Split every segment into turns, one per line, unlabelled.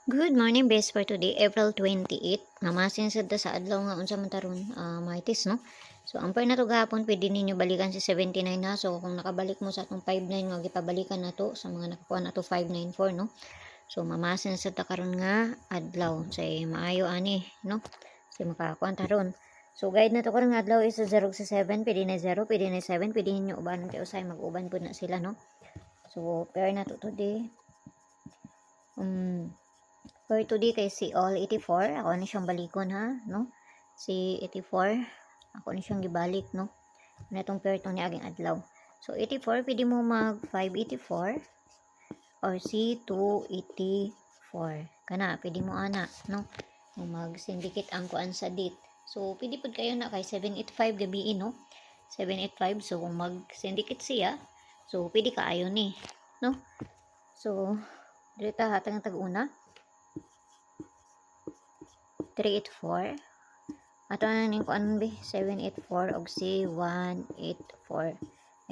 Good morning, best for today, April 28. Mamasin sad ta sa adlaw nga unsa man taron, Martes, no? So ang na to gahapon pwede ninyo balikan si 79 na. So kung nakabalik mo sa atong 59 nga gipabalikan nato sa mga nakakuha nato 594, no? So mamasin sad ta karon nga adlaw say maayo ani, no? Say makakuha taron. So guide na to karon nga adlaw is 0 sa 7, pwede na 0, pwede na 7, pwede ninyo ubanon kay usay mag-uban pud na sila, no? So pair na to today. For today kay si All 84, ako ni siyang balikon ha, no? Si 84, ako ni siyang gibalik, no? Natong pair to ni aging adlaw. So 84, pwede mo mag 584 or si 284. Kana, pwede mo ana, no? Kung mag-syndicate ang kuan sa date. So, pwede pud kayo na kay 785 gabi, no? 785, so kung mag-syndicate siya, so pwede ka ayon ni, no? So, dito hatang tag-una. 384 ato na ning kuan be 784 og si 184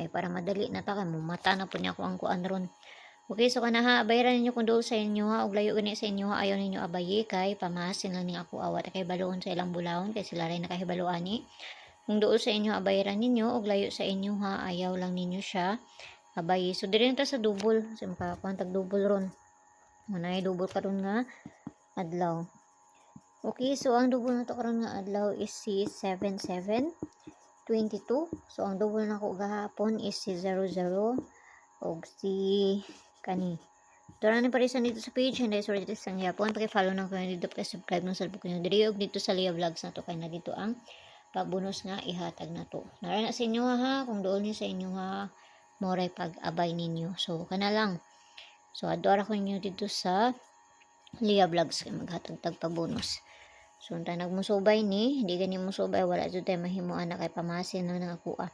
para madali na ta kay mata na pud niya ko ang kuan ron. Okay, so kana ha, bayaran ninyo kung dool sa inyo ha, og layo gani sa inyo ha, ayaw ninyo abayi kay pamasin lang ning ako awat kay baloon sa ilang bulawon kay sila ray nakahibalo ani. Kung dool sa inyo abayaran ninyo og layo sa inyo ha, ayaw lang ninyo siya abayi. So diri ta sa double, sa makakuan tag double ron. Manay double karon nga adlaw. Okay, so ang double na to karon nga adlaw is si 7722. So ang double na ko gahapon is si 00 og si kani. Dara ni parisan dito sa page, hindi sorry dito sa Japon. Paki-follow na ko dito, paki-subscribe ng salbo ko diri og dito sa Lia Vlogs na to kay na dito ang pabonus nga ihatag na to. Nara na sa inyo ha, kung doon ni sa inyo ha, moray pag-abay ninyo. So kana lang. So adora ko ninyo dito sa Lia Vlogs kay maghatag-tag pa bonus. So, unta nagmusubay ni, hindi gani musubay, wala jud tay mahimuan na kay pamasin na nakakuha.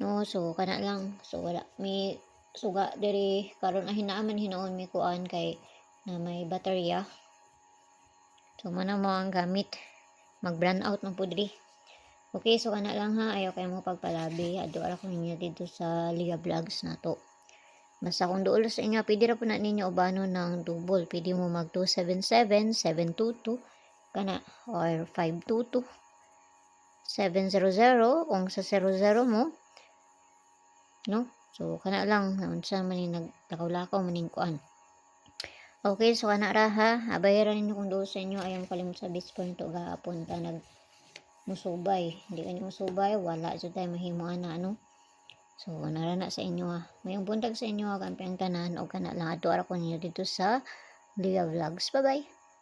No, so kana lang. So wala mi suga diri karon hinaaman hinoon mi kuan kay na may baterya. So mana mo ang gamit. Mag-brand out man pud diri. Okay, so kana lang ha, ayaw kay mo pagpalabi. Adto ara ko ninyo dito sa Liga Vlogs na to. Basta kung dool sa inyo, pwede ra po na ninyo ubano ng double. Pwede mo mag 277, 722, kana or 522 700 kung sa 00 mo, no? So kana lang unsa man ni nagtakaw-lakaw maning kuan. Okay, so kana ra ha, abayaran ninyo kung doon sa inyo, ayaw kalimot sa base point to gahapon ta nag musubay. Hindi kanyo musubay, wala jud tay mahimuan na ano. So narana sa inyo ha. Mayong buntag sa inyo ha, kampi ang tanan o kana lang adto ara ko ninyo dito sa Lia Vlogs. Bye bye.